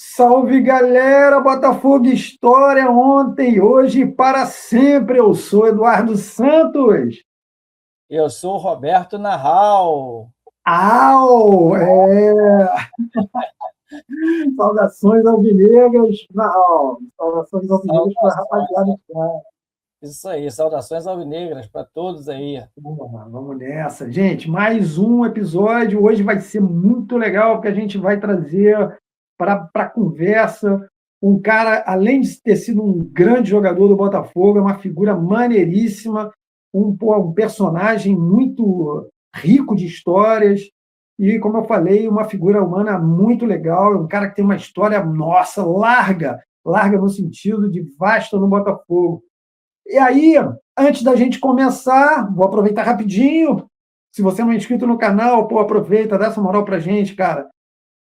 Salve, galera! Botafogo História ontem, hoje e para sempre. Eu sou Eduardo Santos. Eu sou o Roberto Narral. Au! Saudações alvinegras. Não, saudações alvinegras para a rapaziada. Saudações, isso aí, saudações alvinegras para todos aí. Vamos nessa. Gente, mais um episódio. Hoje vai ser muito legal, porque a gente vai trazer para a conversa um cara, além de ter sido um grande jogador do Botafogo, é uma figura maneiríssima, um personagem muito rico de histórias e, como eu falei, uma figura humana muito legal. É um cara que tem uma história, nossa, larga no sentido de vasta no Botafogo. E aí, antes da gente começar, vou aproveitar rapidinho. Se você não é inscrito no canal, pô, aproveita, dá essa moral pra gente, cara.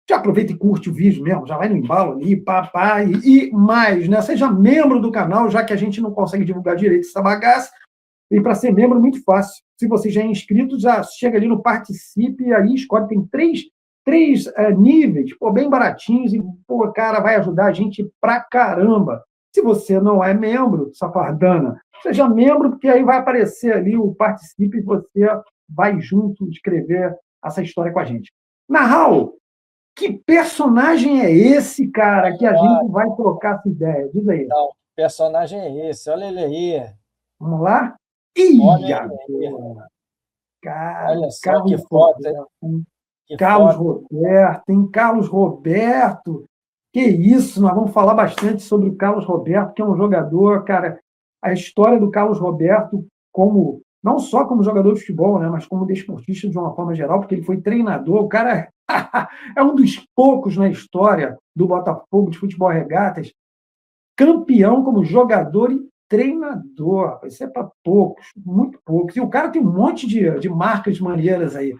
Já aproveita e curte o vídeo mesmo, já vai no embalo ali, pá, e mais, né? Seja membro do canal, já que a gente não consegue divulgar direito essa bagaça. E para ser membro, muito fácil. Se você já é inscrito, já chega ali no Participe, aí escolhe, tem três níveis, pô, bem baratinhos, e, pô, cara, vai ajudar a gente pra caramba. Se você não é membro, safardana, seja membro, porque aí vai aparecer ali o Participe e você vai junto escrever essa história com a gente. Nahal, que personagem é esse, cara, que a gente vai trocar essa ideia? Diz aí. Então, que personagem é esse? Olha ele aí. Vamos lá? Olha Ih, ele aí. agora. Cara, Olha só que Carlos foto, hein? Roberto, hein? Que Carlos foto. Roberto, hein? Carlos Roberto. Que isso, nós vamos falar bastante sobre o Carlos Roberto, que é um jogador, cara. A história do Carlos Roberto, como não só como jogador de futebol, né, mas como desportista de uma forma geral, porque ele foi treinador. O cara é um dos poucos na história do Botafogo de futebol regatas, campeão como jogador e treinador. Isso é para poucos, muito poucos. E o cara tem um monte de marcas maneiras aí.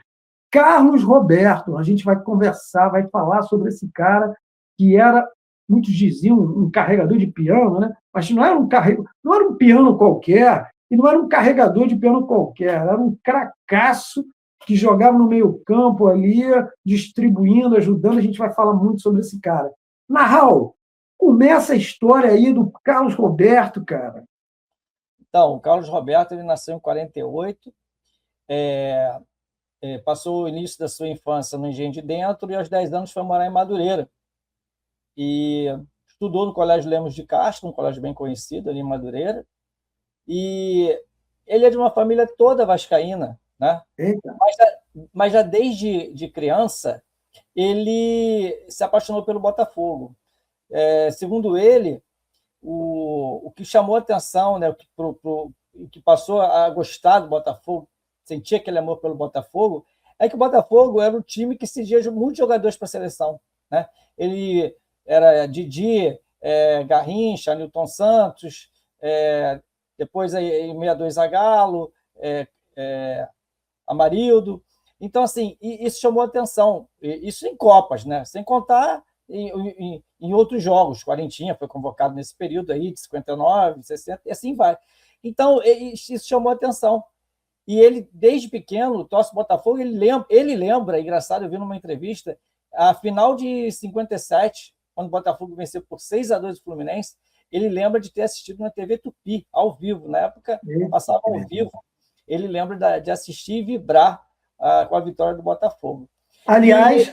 Carlos Roberto, a gente vai conversar, vai falar sobre esse cara que era, muitos diziam, um carregador de piano, né? Mas não era um piano qualquer, e não era um carregador de piano qualquer, era um cracaço que jogava no meio-campo ali, distribuindo, ajudando. A gente vai falar muito sobre esse cara. Narral, começa a história aí do Carlos Roberto, cara. Então, o Carlos Roberto ele nasceu em 48, passou o início da sua infância no Engenho de Dentro e aos 10 anos foi morar em Madureira. E estudou no Colégio Lemos de Castro, um colégio bem conhecido ali em Madureira. E ele é de uma família toda vascaína, né? Eita. Mas já desde de criança ele se apaixonou pelo Botafogo. Segundo ele, o que chamou a atenção, né, o que passou a gostar do Botafogo, sentia aquele amor pelo Botafogo, é que o Botafogo era um time que cedia muitos jogadores para a seleção. Né? Ele era Didi, Garrincha, Nilton Santos, depois em 62 Zagallo, Amarildo. Então, assim, isso chamou atenção. Isso em Copas, né? Sem contar em outros jogos. Quarentinha foi convocado nesse período aí, de 59, 60, e assim vai. Então, isso chamou atenção. E ele, desde pequeno, torce o Botafogo, ele lembra, engraçado, eu vi numa entrevista, a final de 57, quando o Botafogo venceu por 6-2 o Fluminense, ele lembra de ter assistido na TV Tupi, ao vivo. Na época, passava ao vivo. Ele lembra de assistir e vibrar com a vitória do Botafogo. Aliás,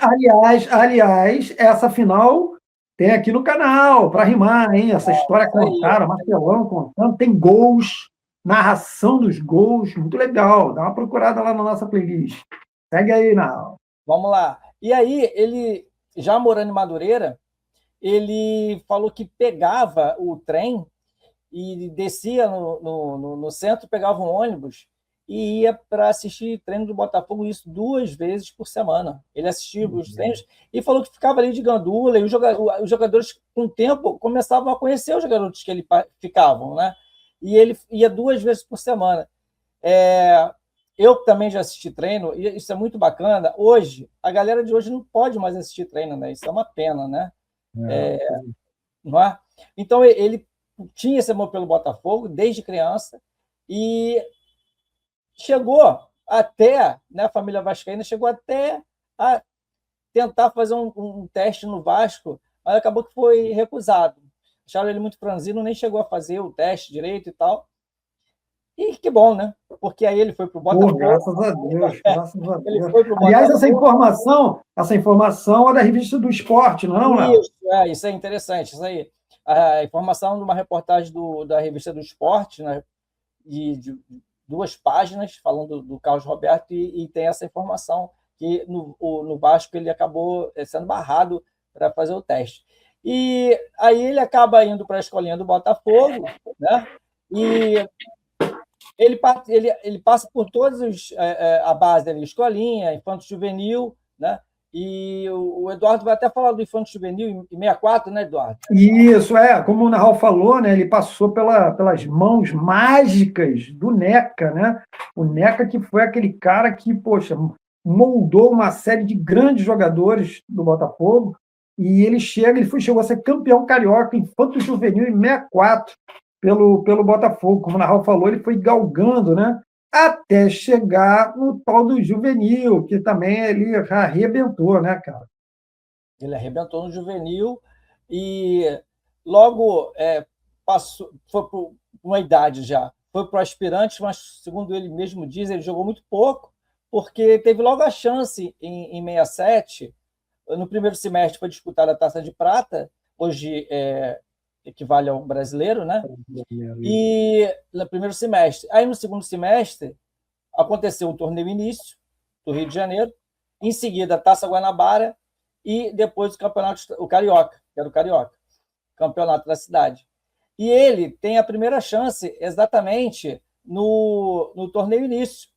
essa final tem aqui no canal, para rimar, hein? Essa história contaram, Marcelão contando, tem gols, narração dos gols, muito legal. Dá uma procurada lá na nossa playlist. Segue aí, Nau. Vamos lá. E aí, ele, já morando em Madureira, ele falou que pegava o trem e descia no centro, pegava um ônibus e ia para assistir treino do Botafogo, isso 2 vezes por semana. Ele assistia os treinos e falou que ficava ali de gandula, e os jogadores, com o tempo, começavam a conhecer os jogadores que ele ficavam, né? E ele ia 2 vezes por semana. Eu também já assisti treino, e isso é muito bacana. Hoje, a galera de hoje não pode mais assistir treino, né? Isso é uma pena, né? Não é? Então, ele tinha esse amor pelo Botafogo desde criança e chegou até, né, a família vascaína chegou até a tentar fazer um teste no Vasco mas acabou que foi recusado. Acharam ele muito franzino, nem chegou a fazer o teste direito e tal. E que bom, né? Porque aí ele foi para o Botafogo. Graças a Deus, graças a Ele Deus. foi para o Aliás, Botafogo. essa informação é da revista do Esporte, não, Léo? Isso é interessante. Isso aí. A informação de uma reportagem da revista do Esporte, né? de 2 páginas, falando do Carlos Roberto, e tem essa informação que no Vasco ele acabou sendo barrado para fazer o teste. E aí ele acaba indo para a escolinha do Botafogo, né? E ele passa por todos a base ali, escolinha, infanto juvenil, né? E o Eduardo vai até falar do infanto juvenil em 64, né, Eduardo? Isso, como o Nahal falou, né, ele passou pelas mãos mágicas do Neca, né? O Neca que foi aquele cara que, poxa, moldou uma série de grandes jogadores do Botafogo, e ele chegou a ser campeão carioca infanto juvenil em 64 pelo Botafogo. Como o Nahal falou, ele foi galgando, né? Até chegar no tal do juvenil, que também ele arrebentou, né, cara? Ele arrebentou no juvenil e logo foi por uma idade já. Foi para o aspirante, mas, segundo ele mesmo diz, ele jogou muito pouco, porque teve logo a chance em 67. No primeiro semestre foi disputada a Taça de Prata, hoje equivale ao brasileiro, né? E no primeiro semestre. Aí, no segundo semestre, aconteceu o torneio início do Rio de Janeiro, em seguida a Taça Guanabara e depois o Carioca, que era o Carioca, campeonato da cidade. E ele tem a primeira chance exatamente no torneio início.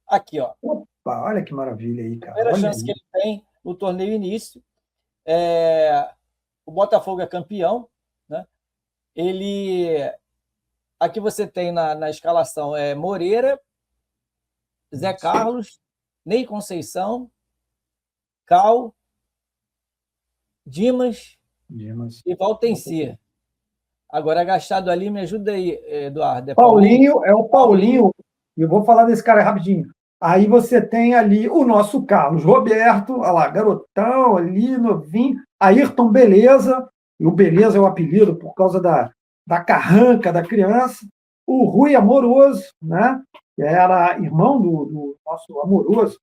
Aqui, ó. Opa, olha que maravilha aí, cara. Primeira chance que ele tem no torneio início. O Botafogo é campeão, né? Aqui você tem na escalação Moreira, Zé Carlos, Ney Conceição, Cal, Dimas e Valtencia. Agora, agachado ali, me ajuda aí, Eduardo. Paulinho, é o Paulinho. Eu vou falar desse cara rapidinho. Aí você tem ali o nosso Carlos Roberto, olha lá, garotão ali, novinho. Ayrton Beleza, e o Beleza é o apelido por causa da carranca da criança. O Rui Amoroso, né? Que era irmão do nosso Amoroso,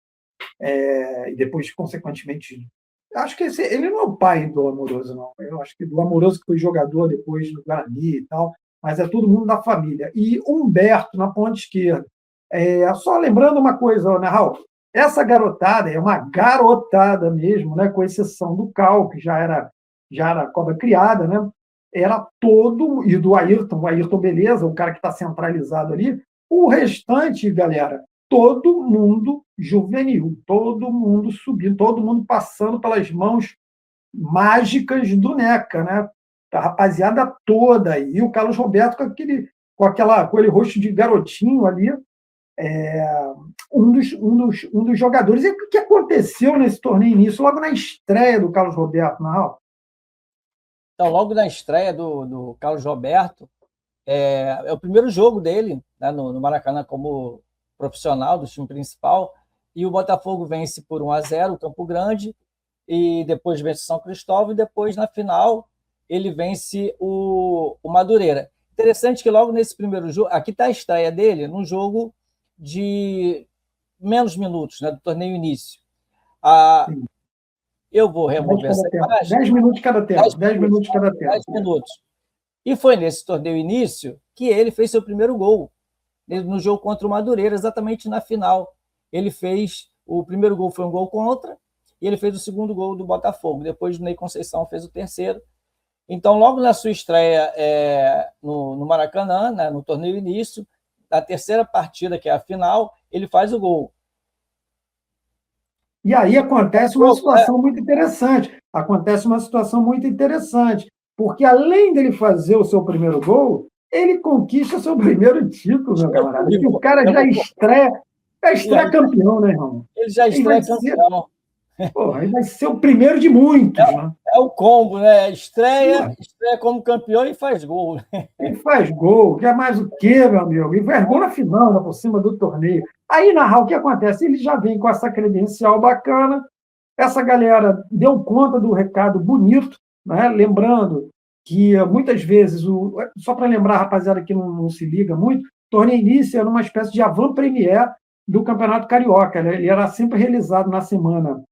e depois, consequentemente, acho que ele não é o pai do Amoroso, não. Eu acho que do Amoroso que foi jogador depois no Guarani e tal, mas é todo mundo da família. E Humberto, na ponta esquerda. Só lembrando uma coisa, né, Raul? Essa garotada é uma garotada mesmo, né, com exceção do Cal, que já era cobra criada, né? Era todo, e do Ayrton, o Ayrton Beleza, o cara que está centralizado ali, o restante, galera, todo mundo juvenil, todo mundo subindo, todo mundo passando pelas mãos mágicas do Neca, né? A rapaziada toda aí. E o Carlos Roberto com aquele rosto de garotinho ali, um dos jogadores. E o que aconteceu nesse torneio início, logo na estreia do Carlos Roberto, não? Então, logo na estreia do Carlos Roberto, é o primeiro jogo dele, né, no Maracanã como profissional do time principal, e o Botafogo vence por 1-0 o Campo Grande, e depois vence o São Cristóvão, e depois, na final, ele vence o Madureira. Interessante que logo nesse primeiro jogo, aqui está a estreia dele, num jogo de menos minutos, né, do torneio início. Eu vou remover essa imagem. 10 minutos cada tempo. 10 minutos cada tempo. 10 minutos. E foi nesse torneio início que ele fez seu primeiro gol, no jogo contra o Madureira, exatamente na final. Ele fez, o primeiro gol foi um gol contra, e ele fez o segundo gol do Botafogo. Depois o Ney Conceição fez o terceiro. Então, logo na sua estreia no Maracanã, né, no torneio início, na terceira partida, que é a final, ele faz o gol. E aí acontece uma situação muito interessante. Porque além dele fazer o seu primeiro gol, ele conquista seu primeiro título, meu camarada. Porque o cara já estreia campeão, né, irmão? Ele já estreia campeão. Ele vai ser o primeiro de muitos, né? É o combo, né? Estreia como campeão e faz gol. E faz gol, quer mais o quê, meu amigo? E faz gol na final, por cima do torneio. Aí, Nahal, o que acontece? Ele já vem com essa credencial bacana, Essa galera deu conta do recado bonito, né? Lembrando que muitas vezes, só para lembrar, rapaziada, que não se liga muito, torneio início era uma espécie de avant-première do Campeonato Carioca, né? Ele era sempre realizado na semana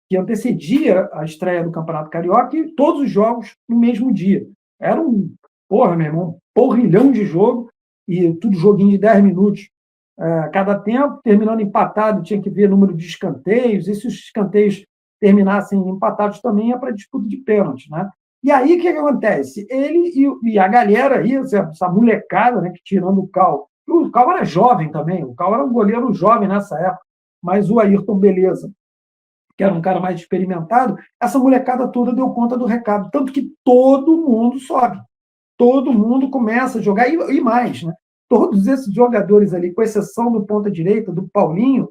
que antecedia a estreia do Campeonato Carioca e todos os jogos no mesmo dia. Era porra, meu irmão, um porrilhão de jogo e tudo joguinho de 10 minutos cada tempo, terminando empatado, tinha que ver número de escanteios, e se os escanteios terminassem empatados também é para disputa de pênalti, né? E aí o que acontece? Ele e a galera aí, essa molecada, né, que tirando o Cal era jovem também, o Cal era um goleiro jovem nessa época, mas o Ayrton Beleza, que era um cara mais experimentado, essa molecada toda deu conta do recado, tanto que todo mundo sobe, todo mundo começa a jogar, e mais, né? Todos esses jogadores ali, com exceção do ponta-direita, do Paulinho,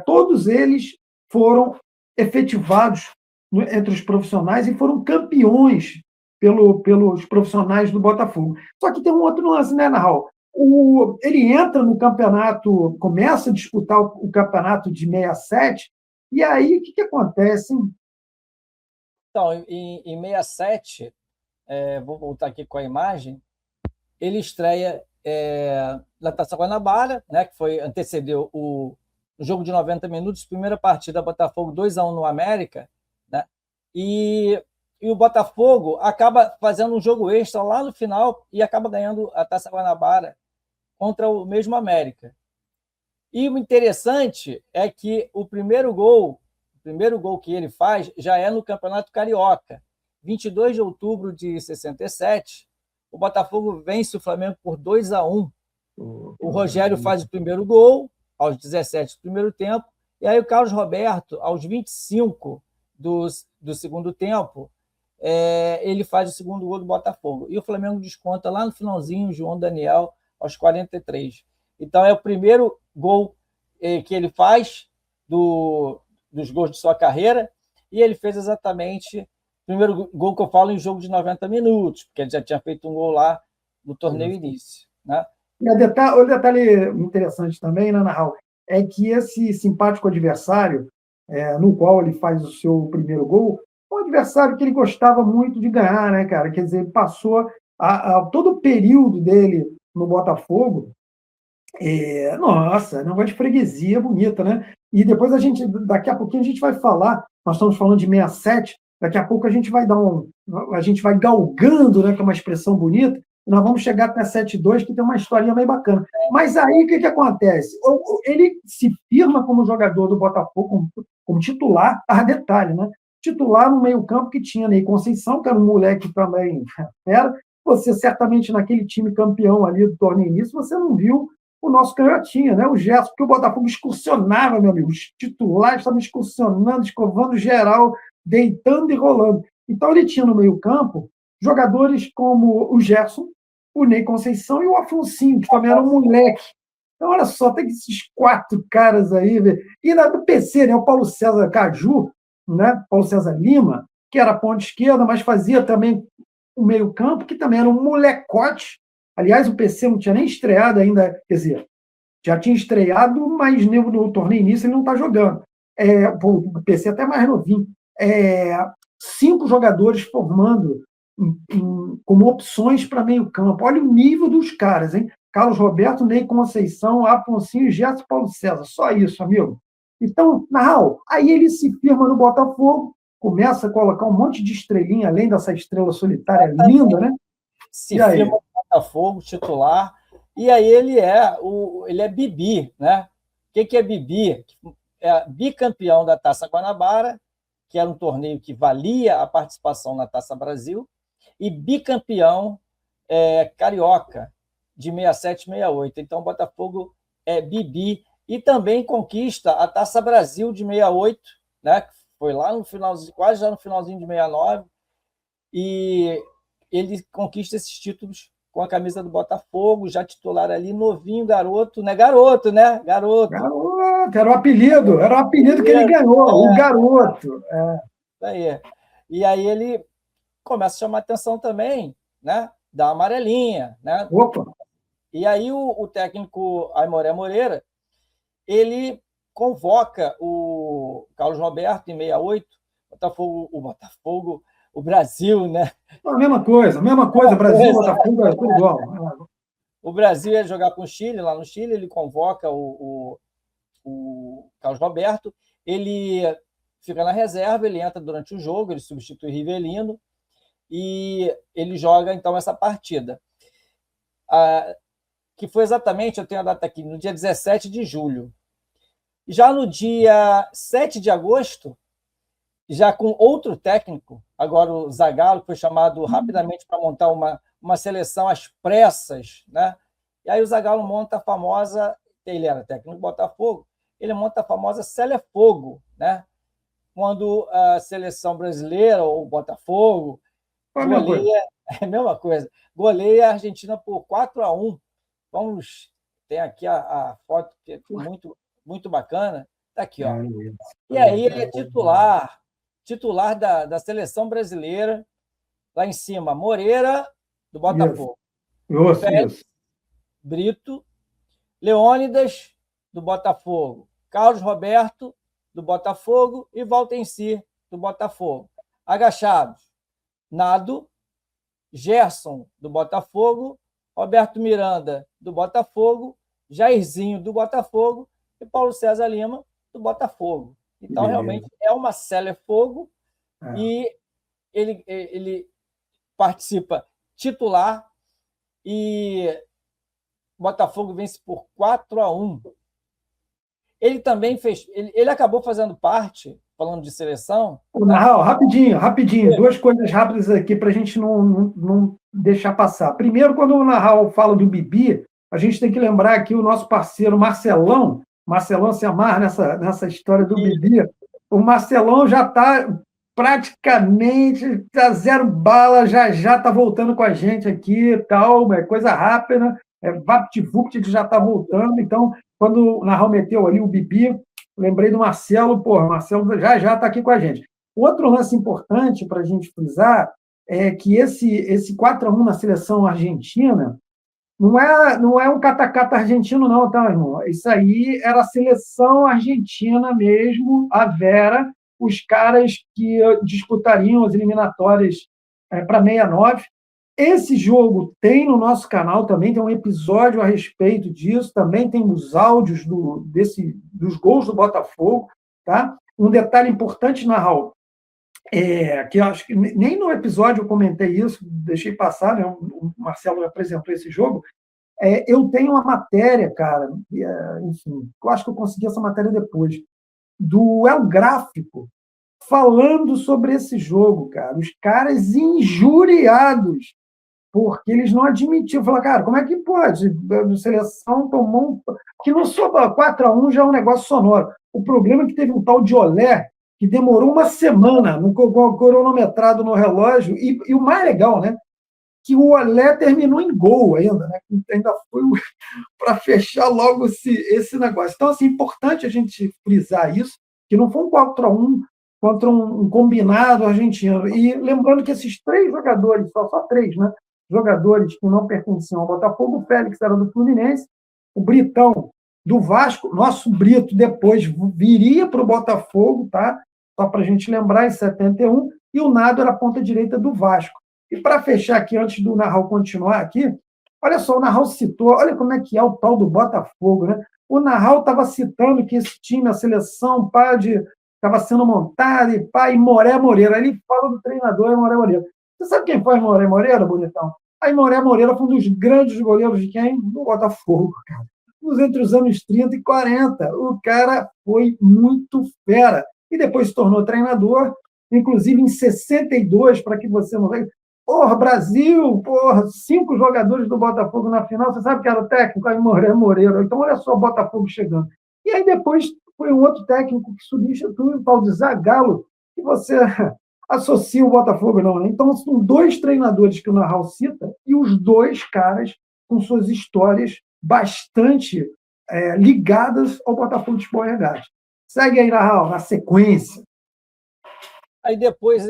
todos eles foram efetivados entre os profissionais e foram campeões pelos profissionais do Botafogo. Só que tem um outro lance, né, Narral? Ele entra no campeonato, começa a disputar o campeonato de 67, e aí o que acontece? Hein? Então, em 67, vou voltar aqui com a imagem, ele estreia na Taça Guanabara, né, que antecedeu o jogo de 90 minutos, primeira partida, Botafogo 2-1 no América, né, e o Botafogo acaba fazendo um jogo extra lá no final e acaba ganhando a Taça Guanabara contra o mesmo América. E o interessante é que o primeiro gol que ele faz já é no Campeonato Carioca. 22 de outubro de 67, o Botafogo vence o Flamengo por 2-1. O Rogério faz o primeiro gol, aos 17 do primeiro tempo, e aí o Carlos Roberto, aos 25 do segundo tempo, ele faz o segundo gol do Botafogo. E o Flamengo desconta lá no finalzinho, o João Daniel, aos 43. Então, é o primeiro gol que ele faz dos gols de sua carreira, e ele fez exatamente o primeiro gol que eu falo em jogo de 90 minutos, porque ele já tinha feito um gol lá no torneio início. Né? E o detalhe interessante também, né, Narral, é que esse simpático adversário, no qual ele faz o seu primeiro gol, é um adversário que ele gostava muito de ganhar, né, cara? Quer dizer, ele passou todo o período dele no Botafogo, nossa, negócio de freguesia bonita, né? E depois daqui a pouquinho a gente vai falar, nós estamos falando de 67, daqui a pouco a gente vai a gente vai galgando, né, que é uma expressão bonita, e nós vamos chegar até 72, que tem uma historinha meio bacana. Mas aí o que acontece? Ele se firma como jogador do Botafogo, como titular, detalhe, né? Titular no meio-campo que tinha Ney Conceição, que era um moleque também era. Você certamente naquele time campeão ali do torneio início, você não viu o nosso canhotinha, né? O Gerson, porque o Botafogo excursionava, meu amigo. Os titulares estavam excursionando, escovando geral, deitando e rolando. Então ele tinha no meio-campo jogadores como o Gerson, o Ney Conceição e o Afonsinho, que também era um moleque. Então, olha só, tem esses 4 caras aí. E do PC, né? O Paulo César Caju, né? Paulo César Lima, que era ponta esquerda, mas fazia também o meio-campo, que também era um molecote. Aliás, o PC não tinha nem estreado ainda, quer dizer, já tinha estreado, mas no torneio início ele não está jogando. O PC até mais novinho. 5 jogadores formando como opções para meio campo. Olha o nível dos caras, hein? Carlos Roberto, Ney Conceição, Afonsinho, Gerson, Paulo César. Só isso, amigo. Então, Narral, aí ele se firma no Botafogo, começa a colocar um monte de estrelinha, além dessa estrela solitária linda, né? Se firma no Botafogo, titular, e aí ele é Bibi, né? O que é Bibi? É bicampeão da Taça Guanabara, que era um torneio que valia a participação na Taça Brasil, e bicampeão carioca de 67 e 68. Então, o Botafogo é Bibi, e também conquista a Taça Brasil de 68, né? Que foi lá no finalzinho, quase já no finalzinho de 69, e ele conquista esses títulos com a camisa do Botafogo, já titular ali, novinho, garoto, né? Garoto, né? Garoto, era o apelido que ele ganhou, o garoto. Aí. E aí ele começa a chamar atenção também, né? Da amarelinha, né? Opa! E aí o técnico Aimoré Moreira, ele convoca o Carlos Roberto em 68, o Brasil, né? A mesma coisa, Brasil, Botafogo, é tudo igual. O Brasil ia jogar com o Chile, lá no Chile, ele convoca o Carlos Roberto, ele fica na reserva, ele entra durante o jogo, ele substitui Rivelino, e ele joga, então, essa partida. Que foi exatamente, eu tenho a data aqui, no dia 17 de julho. Já no dia 7 de agosto, já com outro técnico, agora o Zagallo, que foi chamado rapidamente para montar uma seleção às pressas, né? E aí o Zagallo monta a famosa, ele era técnico do Botafogo, ele monta a famosa Selefogo, né? Quando a seleção brasileira, ou o Botafogo, goleia, é a mesma coisa, goleia a Argentina por 4-1. Tem aqui a foto que é muito, muito bacana, está aqui, ó. E aí ele é titular da seleção brasileira, lá em cima, Moreira, do Botafogo, Isso. Brito, Leônidas, do Botafogo, Carlos Roberto, do Botafogo, e Valtenci, do Botafogo. Agachados, Nado, Gerson, do Botafogo, Roberto Miranda, do Botafogo, Jairzinho, do Botafogo, e Paulo César Lima, do Botafogo. Então, realmente, é uma Selefogo, e ele participa titular, e o Botafogo vence por 4-1. Ele também fez. Ele acabou fazendo parte, falando de seleção. Rapidinho, duas coisas rápidas aqui para a gente não deixar passar. Primeiro, quando o Narral fala do Bibi, a gente tem que lembrar aqui o nosso parceiro Marcelão se amarra nessa história do Bibi. O Marcelão já está praticamente zero bala, já está voltando com a gente aqui, tal, é coisa rápida, VaptVupt que já está voltando. Então, quando o Narral meteu ali o Bibi, lembrei do Marcelo, o Marcelo já está aqui com a gente. Outro lance importante para a gente frisar é que esse 4-1 na seleção argentina não é um catacata argentino, não, tá, irmão? Isso aí era a seleção argentina mesmo, a Vera, os caras que disputariam as eliminatórias para 69. Esse jogo tem no nosso canal também, tem um episódio a respeito disso, também tem os áudios dos gols do Botafogo. Tá? Um detalhe importante, Narral, que eu acho que nem no episódio eu comentei isso, deixei passar, né? O Marcelo me apresentou esse jogo. Eu tenho uma matéria, cara, enfim, eu acho que eu consegui essa matéria depois, do El Gráfico, falando sobre esse jogo, cara. Os caras injuriados, porque eles não admitiam. Falaram, cara, como é que pode? A seleção tomou um... Que não soba 4-1 já é um negócio sonoro. O problema é que teve um tal de Olé que demorou uma semana no cronometrado no relógio, e o mais legal, né? Que o Olé terminou em gol ainda, né? Ainda foi para fechar logo esse negócio. Então, assim, é importante a gente frisar isso, que não foi um 4-1 contra um combinado argentino. E lembrando que esses três jogadores, só três, né? Jogadores que não pertenciam ao Botafogo, o Félix era do Fluminense, o Britão do Vasco, nosso Brito depois viria para o Botafogo, tá? Só para a gente lembrar, em 71, e o Nado era a ponta direita do Vasco. E para fechar aqui, antes do Narral continuar aqui, olha só, o Narral citou, olha como é que é o tal do Botafogo, né? O Narral estava citando que esse time, a seleção, estava sendo montada, e Moré Moreira. Ele fala do treinador, Moré Moreira. Você sabe quem foi Moré Moreira, bonitão? Aí Moré Moreira foi um dos grandes goleiros de quem? Do Botafogo, cara. Entre os anos 30 e 40. O cara foi muito fera. E depois se tornou treinador, inclusive em 62, para que você não veja. Brasil, 5 jogadores do Botafogo na final. Você sabe que era o técnico? Aí Moré Moreira. Então, olha só o Botafogo chegando. E aí depois foi um outro técnico que substituiu o tal de Zagallo, que você associa o Botafogo, não, né? Então, são 2 treinadores que o Narral cita, e os 2 caras com suas histórias bastante ligadas ao Botafogo de Futebol Regate. Segue aí, Narral, na sequência. Aí depois,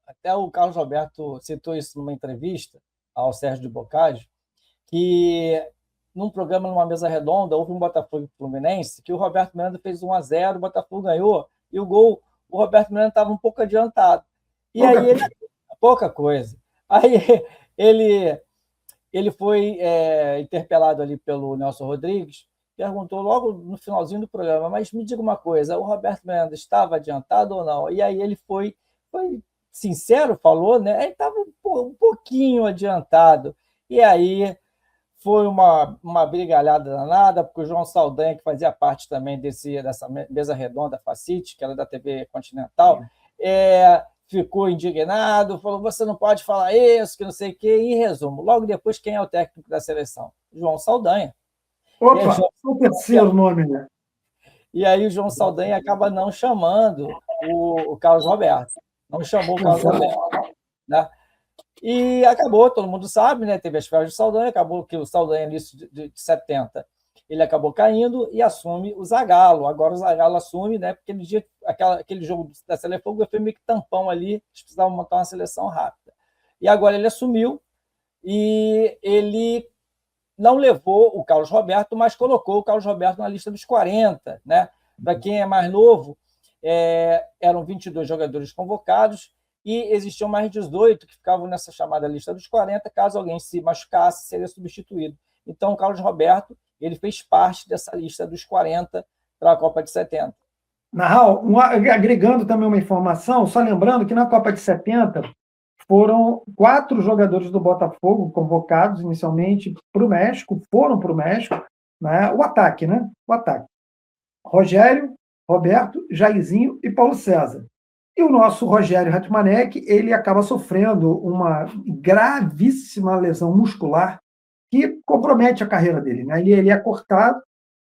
até o Carlos Roberto citou isso numa entrevista ao Sérgio de Boccaccio, que num programa, numa mesa redonda, houve um Botafogo e Fluminense, que o Roberto Miranda fez 1-0, o Botafogo ganhou, e o gol, o Roberto Miranda estava um pouco adiantado. E aí ele... Pouca coisa. Aí ele foi interpelado ali pelo Nelson Rodrigues, perguntou logo no finalzinho do programa, mas me diga uma coisa, o Roberto Miranda estava adiantado ou não? E aí ele foi sincero, falou, né? Ele estava um pouquinho adiantado. E aí foi uma brigalhada danada, porque o João Saldanha, que fazia parte também dessa mesa redonda Facite, que era da TV Continental, ficou indignado, falou, você não pode falar isso, que não sei o quê. Em resumo, logo depois, quem é o técnico da seleção? João Saldanha. Opa, o terceiro nome, né? E aí o João Saldanha acaba não chamando o Carlos Roberto. Não chamou o Carlos Roberto. Né? E acabou, todo mundo sabe, né? Teve as férias de Saldanha, acabou que o Saldanha, início de 70, ele acabou caindo e assume o Zagallo. Agora o Zagallo assume, né? Porque aquele jogo da seleção foi meio que tampão ali, eles precisavam montar uma seleção rápida. E agora ele assumiu e ele não levou o Carlos Roberto, mas colocou o Carlos Roberto na lista dos 40. Né? Para quem é mais novo, eram 22 jogadores convocados e existiam mais 18 que ficavam nessa chamada lista dos 40, caso alguém se machucasse, seria substituído. Então, o Carlos Roberto ele fez parte dessa lista dos 40 para a Copa de 70. Nahal, agregando também uma informação, só lembrando que na Copa de 70 foram 4 jogadores do Botafogo convocados inicialmente para o México, foram para o México, né? O ataque, né? O ataque. Rogério, Roberto, Jairzinho e Paulo César. E o nosso Rogério Ratmanek, ele acaba sofrendo uma gravíssima lesão muscular que compromete a carreira dele. Né? Ele é cortado,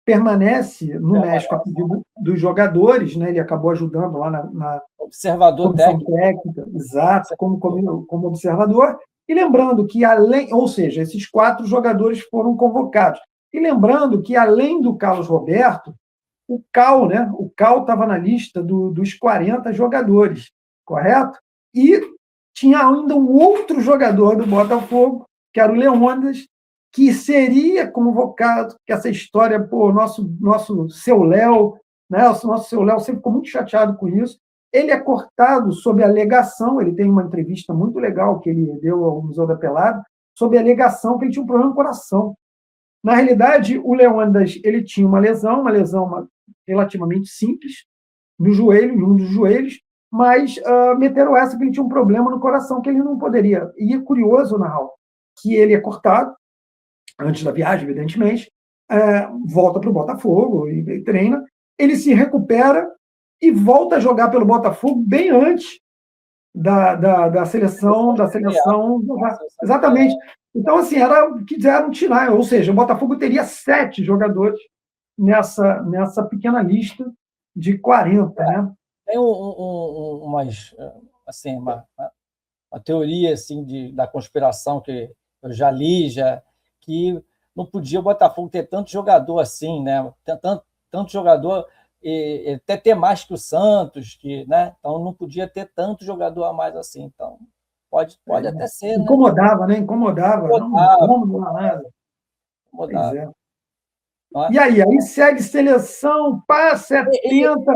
permanece no México a pedido dos jogadores, né? Ele acabou ajudando lá na observador técnica, exato, como observador. E lembrando que, ou seja, esses 4 jogadores foram convocados. E lembrando que, além do Carlos Roberto, o Cal, né? O Cal estava na lista dos 40 jogadores, correto? E tinha ainda um outro jogador do Botafogo, que era o Leônidas, que seria convocado, que essa história, pô, nosso seu Léo, né? O nosso seu Léo sempre ficou muito chateado com isso. Ele é cortado sob alegação, ele tem uma entrevista muito legal que ele deu ao Museu da Pelada, sob a alegação que ele tinha um problema no coração. Na realidade, o Leônidas, ele tinha uma lesão relativamente simples, no joelho, em um dos joelhos, mas meteram essa que ele tinha um problema no coração, que ele não poderia. E é curioso, Nahal, que ele é cortado, antes da viagem, evidentemente, volta para o Botafogo e treina, ele se recupera e volta a jogar pelo Botafogo bem antes da seleção. Exatamente. Então, assim, quiseram tirar, ou seja, o Botafogo teria 7 jogadores nessa pequena lista de 40. Né? Tem uma teoria assim, da conspiração que eu já li, que não podia o Botafogo ter tanto jogador assim, né? Tanto jogador, até ter mais que o Santos, né? Então não podia ter tanto jogador a mais assim. Então pode até ser. Incomodava, né? Incomodava. Não nada. Incomodava. Pois é. E aí segue seleção para 70.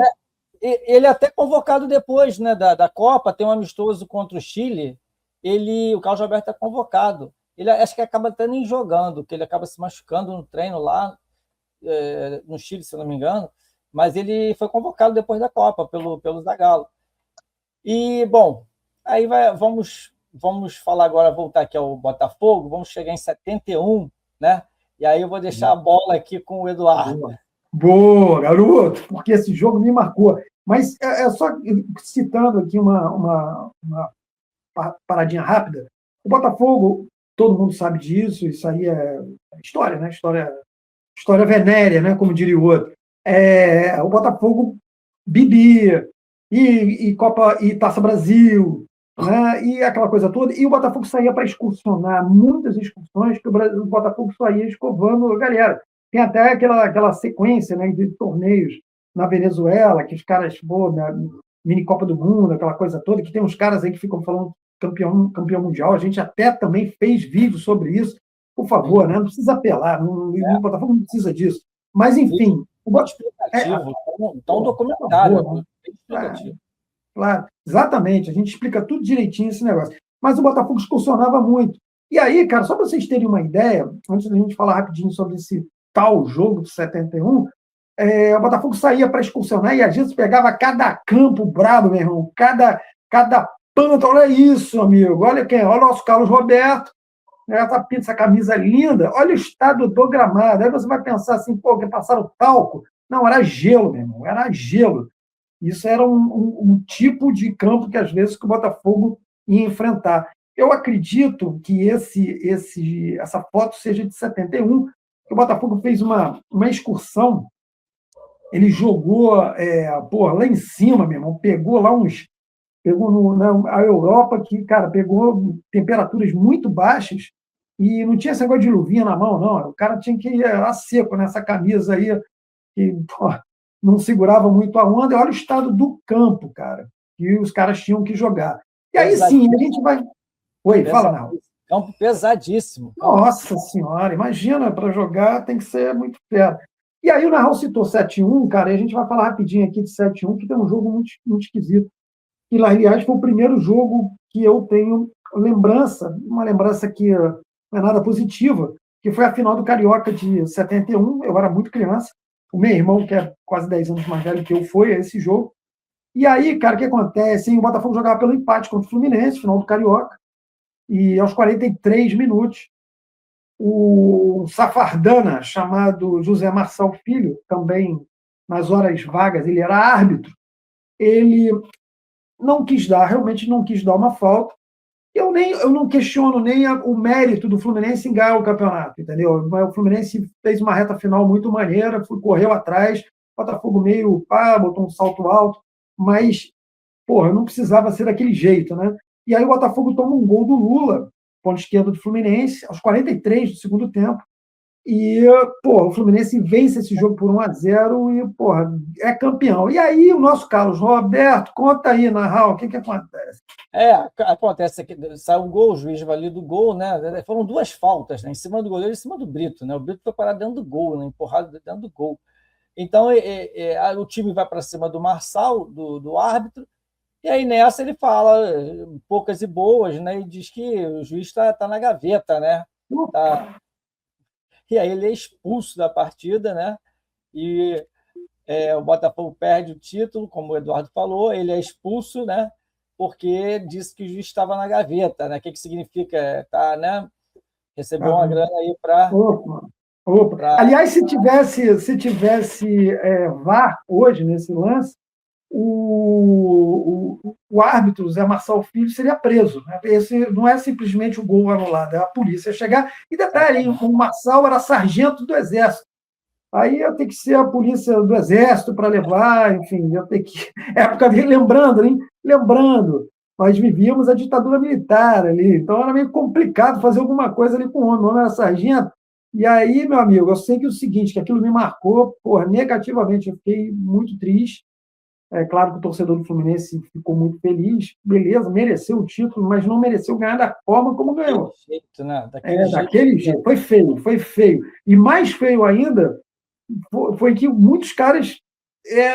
Ele até convocado depois, né, da Copa, tem um amistoso contra o Chile, o Carlos Roberto é convocado. Ele acho que acaba até nem jogando, porque ele acaba se machucando no treino lá no Chile, se não me engano, mas ele foi convocado depois da Copa pelo Zagallo. E, bom, aí vamos falar agora, voltar aqui ao Botafogo, vamos chegar em 71, né? E aí eu vou deixar a bola aqui com o Eduardo. Boa, garoto, porque esse jogo me marcou. Mas só citando aqui uma paradinha rápida, o Botafogo, todo mundo sabe disso, isso aí é história, né? História venérea, né? Como diria o outro. O Botafogo bebia, e Copa e Taça Brasil, né? E aquela coisa toda, e o Botafogo saía para excursionar, muitas excursões que o Botafogo saía escovando a galera. Tem até aquela sequência, né, de torneios na Venezuela, que os caras, na mini Copa do Mundo, aquela coisa toda, que tem uns caras aí que ficam falando campeão mundial, a gente até também fez vídeo sobre isso, por favor, né? Não precisa apelar, o Botafogo não precisa disso. Mas, enfim, o Botafogo explicativo, então documentário, né? explicativo. Claro, exatamente, a gente explica tudo direitinho esse negócio. Mas o Botafogo excursionava muito. E aí, cara, só para vocês terem uma ideia, antes da gente falar rapidinho sobre esse tal jogo de 71, o Botafogo saía para excursionar e a gente pegava cada campo brabo, meu irmão, cada panta, olha isso, amigo, olha quem, olha o nosso Carlos Roberto, essa camisa linda, olha o estado do gramado. Aí você vai pensar assim, pô, que passaram talco. Não, era gelo, meu irmão, era gelo. Isso era um tipo de campo que, às vezes, que o Botafogo ia enfrentar. Eu acredito que essa foto seja de 71, que o Botafogo fez uma excursão, ele jogou lá em cima, meu irmão, pegou na Europa, que, cara, pegou temperaturas muito baixas e não tinha esse negócio de luvinha na mão, não. O cara tinha que ir a seco nessa camisa aí, que não segurava muito a onda. E olha o estado do campo, cara, que os caras tinham que jogar. E aí sim, a gente vai. Oi, fala, Narro. Campo pesadíssimo. Nossa Senhora, imagina, para jogar tem que ser muito fera. E aí o Narral citou 7-1, cara, e a gente vai falar rapidinho aqui de 7-1, que tem um jogo muito, muito esquisito. E lá, aliás, foi o primeiro jogo que eu tenho uma lembrança que não é nada positiva, que foi a final do Carioca de 71. Eu era muito criança. O meu irmão, que é quase 10 anos mais velho que eu, foi a esse jogo. E aí, cara, o que acontece? O Botafogo jogava pelo empate contra o Fluminense, final do Carioca, e aos 43 minutos, o safardana, chamado José Marçal Filho, também nas horas vagas, ele era árbitro, ele realmente não quis dar uma falta. Eu não questiono nem o mérito do Fluminense em ganhar o campeonato, entendeu? O Fluminense fez uma reta final muito maneira, correu atrás, o Botafogo meio botou um salto alto, mas, porra, não precisava ser daquele jeito, né? E aí o Botafogo toma um gol do Lula, ponto esquerdo do Fluminense, aos 43 do segundo tempo, e, porra, o Fluminense vence esse jogo por 1-0 e, porra, é campeão. E aí o nosso Carlos Roberto, conta aí, Narral, o que acontece? Acontece aqui, saiu um gol, o juiz valida o gol, né? Foram duas faltas, né? Em cima do goleiro e em cima do Brito, né? O Brito foi parar dentro do gol, né? Empurrado dentro do gol. Então, o time vai para cima do Marçal, do árbitro, e aí nessa ele fala poucas e boas, né? E diz que o juiz está na gaveta, né? E aí ele é expulso da partida, né? E o Botafogo perde o título, como o Eduardo falou, ele é expulso, né? Porque disse que o juiz estava na gaveta, né? O que significa? Tá, né? Recebeu uma grana aí para. Opa. Aliás, se tivesse VAR hoje nesse lance, o árbitro, Zé Marçal Filho, seria preso. Né? Esse não é simplesmente o gol anulado, é a polícia chegar. E detalhe, o Marçal era sargento do Exército. Aí ia ter que ser a polícia do Exército para levar, enfim, ia ter que. Época dele, lembrando, hein? Lembrando, nós vivíamos a ditadura militar ali, então era meio complicado fazer alguma coisa ali com o homem era sargento. E aí, meu amigo, eu sei que é o seguinte, que aquilo me marcou, porra, negativamente, eu fiquei muito triste. É claro que o torcedor do Fluminense ficou muito feliz, beleza, mereceu o título, mas não mereceu ganhar da forma como ganhou. Daquele jeito. Foi feio. E mais feio ainda foi que muitos caras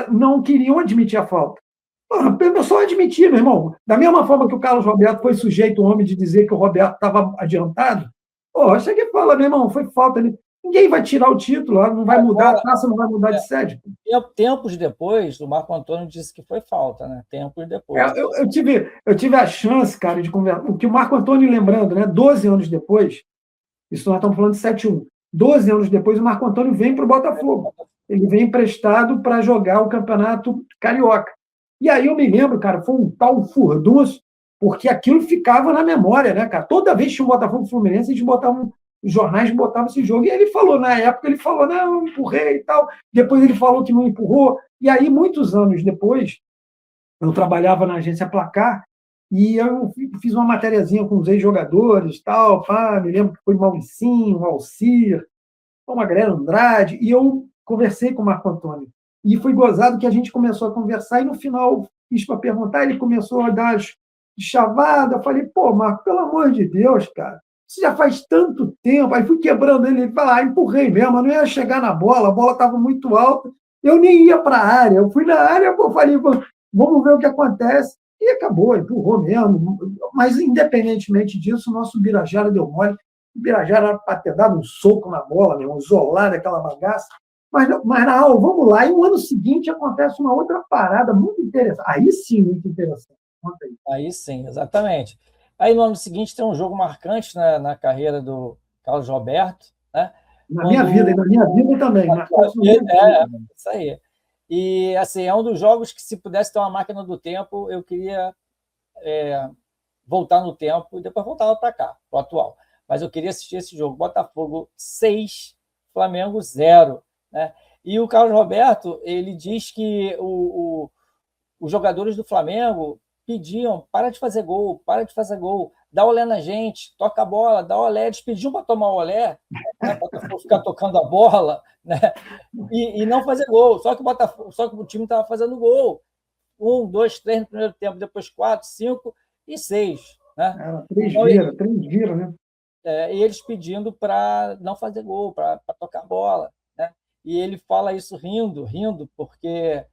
não queriam admitir a falta. Eu só admitir, meu irmão. Da mesma forma que o Carlos Roberto foi sujeito, o homem, de dizer que o Roberto estava adiantado, você que fala, meu irmão, foi falta ali. Ninguém vai tirar o título, não vai mudar, a taça não vai mudar de sede. Tempos depois, o Marco Antônio disse que foi falta, né? Tempos depois. Eu tive a chance, cara, de conversar. O que o Marco Antônio, lembrando, né, 12 anos depois, isso nós estamos falando de 7-1, 12 anos depois, o Marco Antônio vem para o Botafogo. Ele vem emprestado para jogar o Campeonato Carioca. E aí eu me lembro, cara, foi um tal furdunço, porque aquilo ficava na memória, né, cara? Toda vez que tinha um Botafogo Fluminense, a gente botava os jornais botavam esse jogo. E ele falou, na época, não, eu empurrei e tal. Depois ele falou que não empurrou. E aí, muitos anos depois, eu trabalhava na agência Placar e eu fiz uma matériazinha com os ex-jogadores, tal, me lembro que foi Mauricinho, Alcir, uma galera, Andrade, e eu conversei com o Marco Antônio. E foi gozado que a gente começou a conversar, e no final fiz para perguntar, ele começou a dar as chavadas. Eu falei, pô, Marco, pelo amor de Deus, cara, isso já faz tanto tempo. Aí fui quebrando ele fala, empurrei mesmo, eu não ia chegar na bola, a bola estava muito alta, eu nem ia para a área. Eu fui na área, pô, falei, vamos ver o que acontece. E acabou, empurrou mesmo. Mas, independentemente disso, o nosso Birajara deu mole. O Birajara era para ter dado um soco na bola, mesmo, isolar aquela bagaça. Mas Raul, vamos lá. E no ano seguinte acontece uma outra parada muito interessante. Aí sim, muito interessante. Conta aí. Aí sim, exatamente. Aí no ano seguinte tem um jogo marcante na carreira do Carlos Roberto, né? Na minha vida, e na minha vida também. Marcante na minha vida. Isso aí. E assim, é um dos jogos que, se pudesse ter uma máquina do tempo, eu queria voltar no tempo e depois voltar para cá, para o atual. Mas eu queria assistir esse jogo. Botafogo 6, Flamengo 0. Né? E o Carlos Roberto, ele diz que os jogadores do Flamengo pediam, para de fazer gol, dá olé na gente, toca a bola, dá olé. Eles pediam para tomar olé, né, para ficar tocando a bola, né, e não fazer gol. Só que o time estava fazendo gol. 1, 2, 3 no primeiro tempo, depois 4, 5 e 6. Né? Três viram, né? E eles pedindo para não fazer gol, para tocar bola. Né? E ele fala isso rindo, porque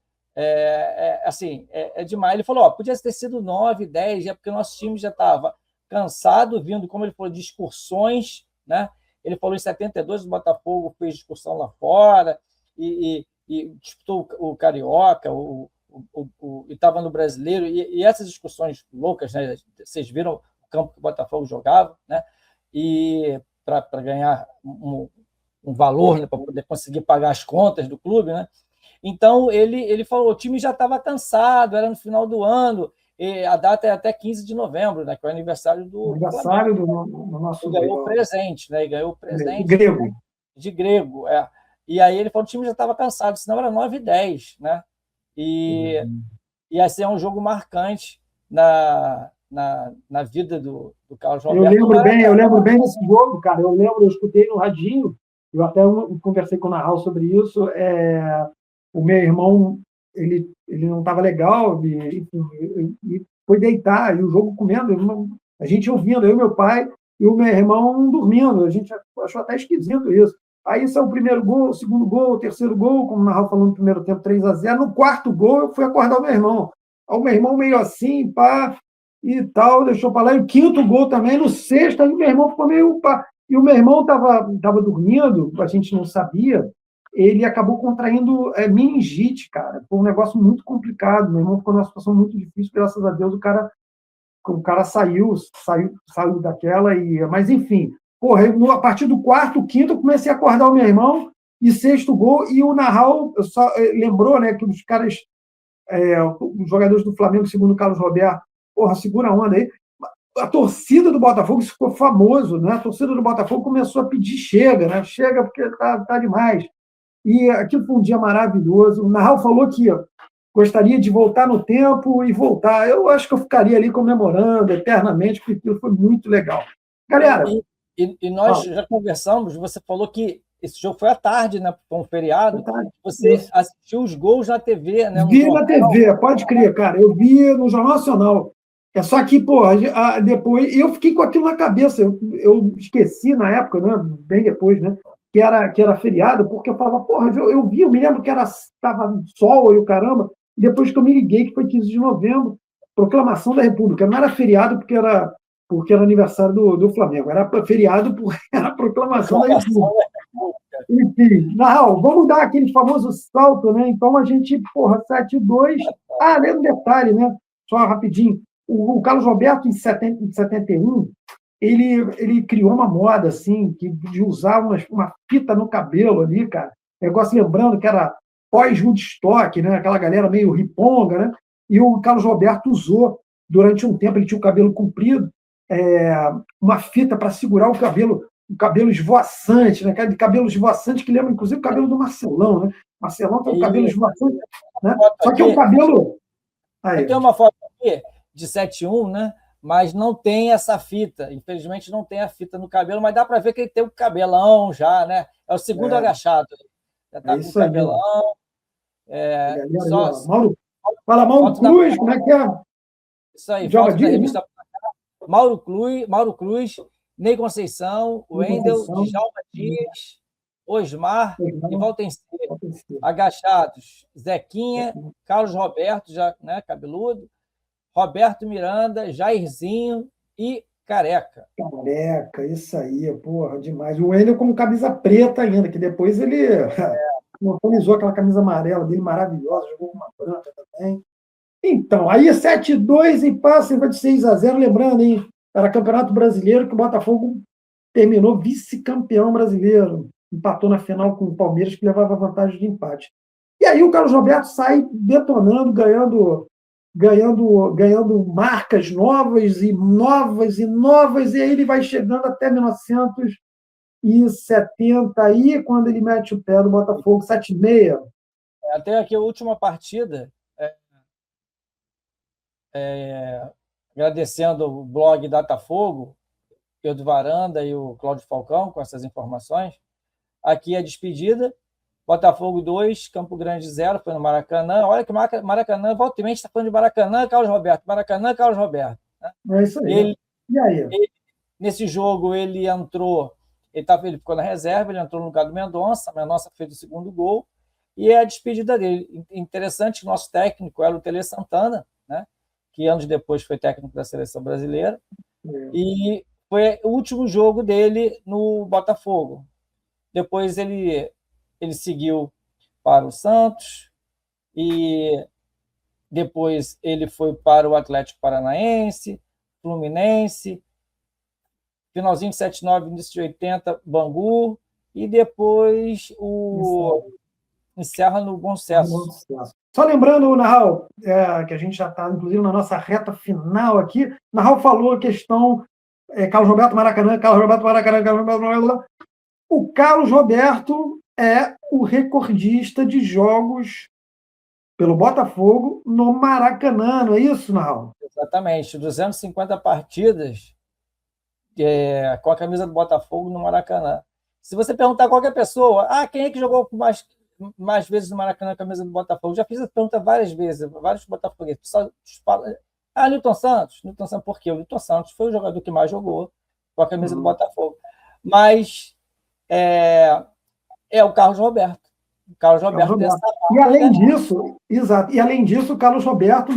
assim, demais. Ele falou, podia ter sido 9, 10, porque o nosso time já estava cansado, vindo, como ele falou, de excursões. Né? Ele falou em 72, o Botafogo fez excursão lá fora e disputou o Carioca, e estava no Brasileiro, e essas discussões loucas, né? Vocês viram o campo que o Botafogo jogava, né? E para ganhar um valor, né? Para poder conseguir pagar as contas do clube, né? Então ele falou, o time já estava cansado, era no final do ano, a data é até 15 de novembro, né? Que é o aniversário do nosso ganhou o presente, né? E ganhou o presente de grego, E aí ele falou, o time já estava cansado, senão era 9 e 10, né? E assim, é um jogo marcante na vida do Carlos Roberto. Eu lembro bem desse jogo, cara. Eu escutei no radinho, eu até conversei com o Nahal sobre isso. O meu irmão, ele não estava legal, e foi deitar, e o jogo comendo, a gente ouvindo, eu e meu pai, e o meu irmão dormindo. A gente achou até esquisito isso. Aí saiu o primeiro gol, o segundo gol, o terceiro gol, como o Nahal falou no primeiro tempo, 3-0. No quarto gol, eu fui acordar o meu irmão. Aí o meu irmão meio assim, pá, e tal, deixou para lá. E o quinto gol também, no sexto, aí o meu irmão ficou meio pá. E o meu irmão estava dormindo, a gente não sabia, ele acabou contraindo meningite, cara. Foi um negócio muito complicado. Meu irmão ficou numa situação muito difícil, graças a Deus o cara saiu daquela. Mas, enfim, porra, a partir do quarto, quinto, eu comecei a acordar o meu irmão, e sexto gol, e o Nahal lembrou, né, que os caras, os jogadores do Flamengo, segundo o Carlos Roberto, porra, segura a onda aí. A torcida do Botafogo, isso ficou famoso, né? A torcida do Botafogo começou a pedir chega, né? Chega porque tá demais. E aquilo foi um dia maravilhoso. O Nahal falou que gostaria de voltar no tempo e voltar. Eu acho que eu ficaria ali comemorando eternamente, porque aquilo foi muito legal. Galera... E nós já conversamos, você falou que esse jogo foi à tarde, né? Foi um feriado. Você assistiu os gols na TV, né? Vi na TV, pode crer, cara. Eu vi no Jornal Nacional. É só que, pô, depois... E eu fiquei com aquilo na cabeça. Eu esqueci na época, né? Bem depois, né? Que era feriado, porque eu falava, porra, eu me lembro que estava sol e o caramba, e depois que eu me liguei, que foi 15 de novembro, proclamação da República. Não era feriado porque era aniversário do Flamengo, era feriado porque era a proclamação da República. Enfim, Nahal, vamos dar aquele famoso salto, né? Então a gente, porra, 7-2. Lembra um detalhe, né? Só rapidinho. O Carlos Roberto, em 71, ele criou uma moda, assim, de usar uma fita no cabelo ali, cara. Negócio, lembrando que era pós-Woodstock, né? Aquela galera meio riponga, né? E o Carlos Roberto usou, durante um tempo, ele tinha o cabelo comprido, uma fita para segurar o cabelo esvoaçante, né? De cabelo esvoaçante que lembra, inclusive, o cabelo do Marcelão, né? Marcelão tem o cabelo esvoaçante, né? Só que é um cabelo... Eu tenho uma foto aqui de 71, né? Mas não tem essa fita. Infelizmente, não tem a fita no cabelo, mas dá para ver que ele tem o cabelão já, né? É o segundo agachado. Já está com o cabelão. Fala, Mauro Cruz, como é que é? Isso aí, foto da revista Mauro Cruz, Ney Conceição, Wendel, Djalma Dias, Osmar e Valtencir. Agachados, Zequinha, Carlos Roberto, já, né, cabeludo, Roberto Miranda, Jairzinho e Careca. Careca, isso aí, porra, demais. O Wendel com camisa preta ainda, que depois ele atualizou aquela camisa amarela dele maravilhosa, jogou com uma branca também. Então, aí 7-2 e passa de 6-0, lembrando, hein? Era Campeonato Brasileiro que o Botafogo terminou vice-campeão brasileiro. Empatou na final com o Palmeiras, que levava vantagem de empate. E aí o Carlos Roberto sai detonando, ganhando marcas novas, e aí ele vai chegando até 1970, aí, quando ele mete o pé do Botafogo, 7-6. Até aqui a última partida, agradecendo o blog Datafogo, Pedro Varanda e o Cláudio Falcão, com essas informações. Aqui a despedida, Botafogo 2, Campo Grande 0, foi no Maracanã. Olha que Maracanã, volta e meia está falando de Maracanã, Carlos Roberto. Maracanã, Carlos Roberto. É isso aí. E aí? Nesse jogo, ele entrou, ele ficou na reserva, ele entrou no lugar do Mendonça, o Mendonça fez o segundo gol, e é a despedida dele. Interessante que o nosso técnico era o Tele Santana, né, que anos depois foi técnico da Seleção Brasileira, e foi o último jogo dele no Botafogo. Depois ele seguiu para o Santos, e depois ele foi para o Atlético Paranaense, Fluminense, finalzinho de 79, início de 80, Bangu, e depois encerra no Bom Sucesso. Só lembrando, Narral, que a gente já está, inclusive, na nossa reta final aqui, Narral falou a questão Carlos Roberto Maracanã, Carlos Roberto Maracanã, Carlos Roberto Maracanã. O Carlos Roberto é o recordista de jogos pelo Botafogo no Maracanã, não é isso, Narral? Exatamente, 250 partidas com a camisa do Botafogo no Maracanã. Se você perguntar a qualquer pessoa, quem é que jogou mais vezes no Maracanã com a camisa do Botafogo? Já fiz essa pergunta várias vezes, vários botafoguenses. Newton Santos. Newton Santos, por quê? O Newton Santos foi o jogador que mais jogou com a camisa do Botafogo. Mas o Carlos Roberto. O Carlos Roberto. E além disso, exato. E além disso, o Carlos Roberto,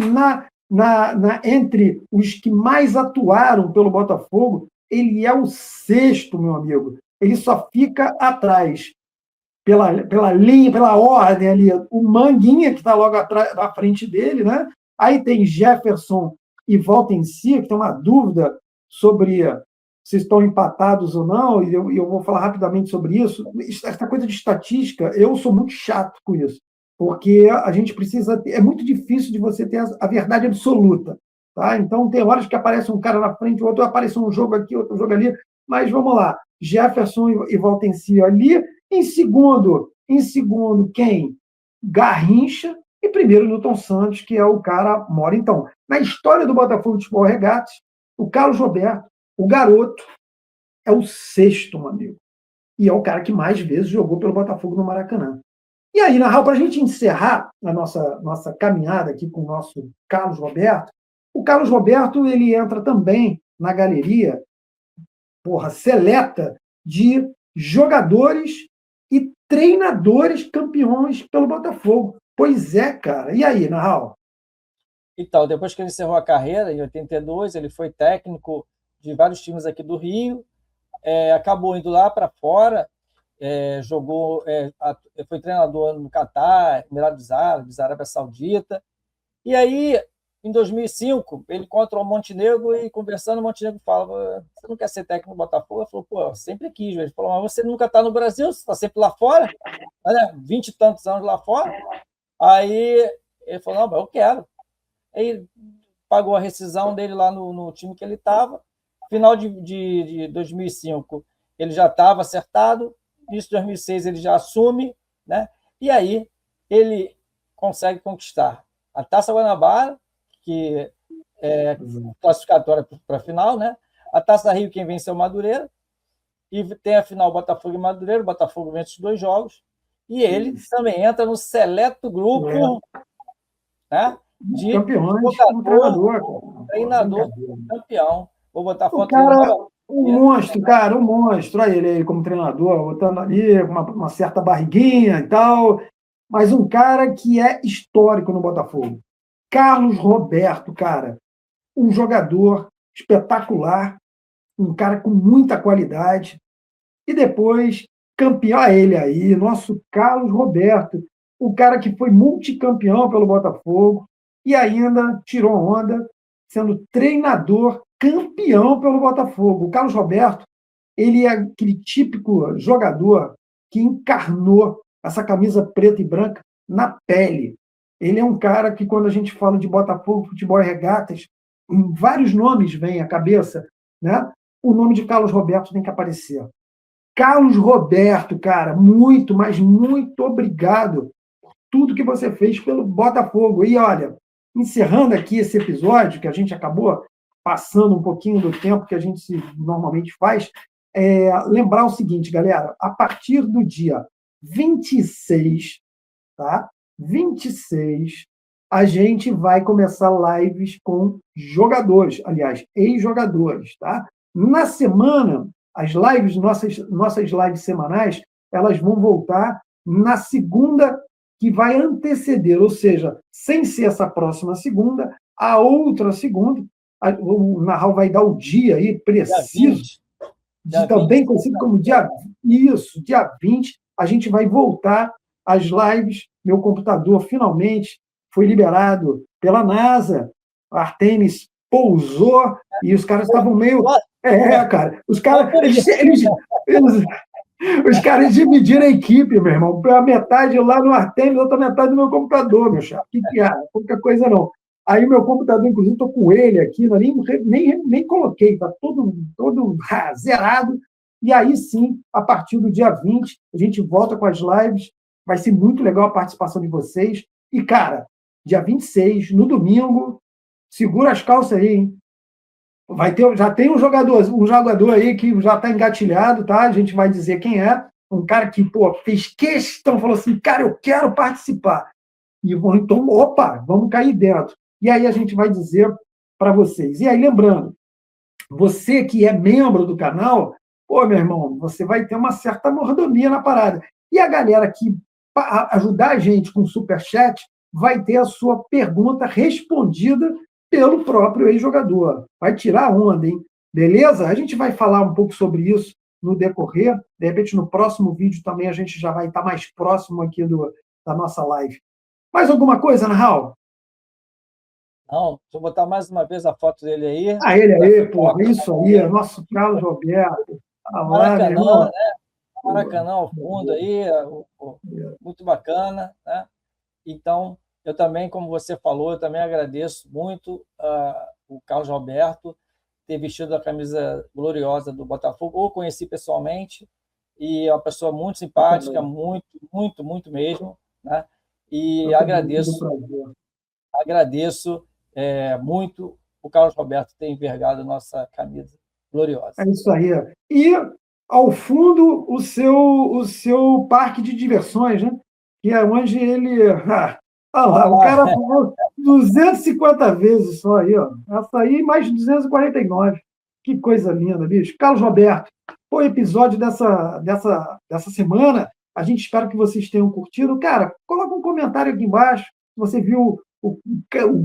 entre os que mais atuaram pelo Botafogo, ele é o sexto, meu amigo. Ele só fica atrás, pela linha, pela ordem ali, o Manguinha, que está logo atrás, na frente dele, né? Aí tem Jefferson e Valtencir, que tem uma dúvida sobre se estão empatados ou não, e eu vou falar rapidamente sobre isso. Essa coisa de estatística, eu sou muito chato com isso, porque a gente precisa... É muito difícil de você ter a verdade absoluta. Tá? Então, tem horas que aparece um cara na frente, outro aparece um jogo aqui, outro jogo ali, mas vamos lá. Jefferson e Valtencir ali. Em segundo, quem? Garrincha. E primeiro, Newton Santos, que é o cara mora. Então, na história do Botafogo de Futebol Regatas, o Carlos Roberto, o garoto, é o sexto, meu amigo. E é o cara que mais vezes jogou pelo Botafogo no Maracanã. E aí, Narral, para a gente encerrar a nossa caminhada aqui com o nosso Carlos Roberto, o Carlos Roberto ele entra também na galeria seleta de jogadores e treinadores campeões pelo Botafogo. Pois é, cara. E aí, Narral? Então, depois que ele encerrou a carreira, em 82, ele foi técnico de vários times aqui do Rio, acabou indo lá para fora, jogou, foi treinador no Catar, Emirados Árabes, Arábia Saudita, e aí, em 2005, ele encontrou o Montenegro e, conversando, o Montenegro falava: você não quer ser técnico do Botafogo? Ele falou: pô, sempre quis. Ele falou: mas você nunca está no Brasil, você está sempre lá fora, né? 20 e tantos anos lá fora. Aí ele falou: não, mas eu quero. Aí pagou a rescisão dele lá no time que ele estava. Final de 2005, ele já estava acertado. Início de 2006, ele já assume, né? E aí ele consegue conquistar a Taça Guanabara, que é classificatória para a final, né? A Taça Rio, quem venceu o Madureira, e tem a final Botafogo e Madureira. O Botafogo vence os 2 jogos, e ele também entra no seleto grupo, né, de campeões, treinador campeão. Vou botar a foto dele. Um monstro, cara, um monstro. Olha ele aí como treinador, botando ali uma certa barriguinha e tal. Mas um cara que é histórico no Botafogo. Carlos Roberto, cara, um jogador espetacular, um cara com muita qualidade. E depois, campeão, ele aí, nosso Carlos Roberto, o cara que foi multicampeão pelo Botafogo e ainda tirou onda sendo treinador campeão pelo Botafogo. O Carlos Roberto, ele é aquele típico jogador que encarnou essa camisa preta e branca na pele. Ele é um cara que, quando a gente fala de Botafogo, futebol e regatas, vários nomes vêm à cabeça, né? O nome de Carlos Roberto tem que aparecer. Carlos Roberto, cara, muito, mas muito obrigado por tudo que você fez pelo Botafogo. E olha, encerrando aqui esse episódio, que a gente acabou passando um pouquinho do tempo que a gente normalmente faz, lembrar o seguinte, galera, a partir do dia 26, tá? 26, a gente vai começar lives com jogadores, aliás, ex-jogadores, tá? Na semana, as lives, nossas lives semanais, elas vão voltar na segunda que vai anteceder, ou seja, sem ser essa próxima segunda, a outra segunda, o Narral vai dar o dia aí preciso, também conhecido como dia 20, a gente vai voltar às lives. Meu computador finalmente foi liberado pela NASA, a Artemis pousou e os caras estavam meio... cara, os caras os caras dividiram a equipe, meu irmão, a metade lá no Artemis, a outra metade no meu computador, meu chapa. Que é? Pouca coisa não. Aí o meu computador, inclusive, estou com ele aqui, nem coloquei, está todo zerado. E aí sim, a partir do dia 20, a gente volta com as lives. Vai ser muito legal a participação de vocês. E, cara, dia 26, no domingo, segura as calças aí, hein? Já tem um jogador aí que já está engatilhado, tá? A gente vai dizer quem é. Um cara que, fez questão, falou assim, cara, eu quero participar. E então, opa, vamos cair dentro. E aí a gente vai dizer para vocês. E aí, lembrando, você que é membro do canal, meu irmão, você vai ter uma certa mordomia na parada. E a galera que ajudar a gente com superchat vai ter a sua pergunta respondida pelo próprio ex-jogador. Vai tirar onda, hein? Beleza? A gente vai falar um pouco sobre isso no decorrer. De repente, no próximo vídeo também a gente já vai estar mais próximo aqui da nossa live. Mais alguma coisa, Narral? Não, deixa eu botar mais uma vez a foto dele aí. Ele aí, isso aí, nosso Carlos Roberto. Maracanã, né? Maracanã ao fundo aí, muito bacana, né? Então, eu também, como você falou, eu também agradeço muito o Carlos Roberto ter vestido a camisa gloriosa do Botafogo. O conheci pessoalmente e é uma pessoa muito simpática, muito, muito, muito mesmo, né? E agradeço muito o Carlos Roberto ter envergado a nossa camisa gloriosa. É isso aí. E, ao fundo, o seu parque de diversões, né? Que é onde ele... o cara falou 250 vezes só aí, ó. Essa aí, mais 249. Que coisa linda, bicho. Carlos Roberto, foi o episódio dessa semana. A gente espera que vocês tenham curtido. Cara, coloca um comentário aqui embaixo. Se você viu o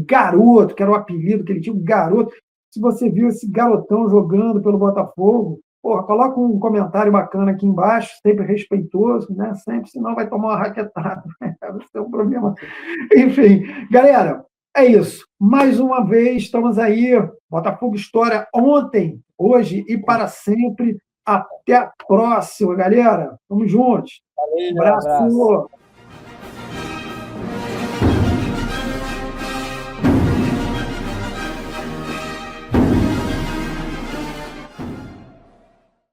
garoto, que era o apelido que ele tinha, o garoto. Se você viu esse garotão jogando pelo Botafogo, coloca um comentário bacana aqui embaixo, sempre respeitoso, né? Sempre, senão vai tomar uma raquetada. Vai ser um problema. Enfim, galera, é isso. Mais uma vez, estamos aí. Botafogo História ontem, hoje e para sempre. Até a próxima, galera. Tamo juntos. Valeu, abraço.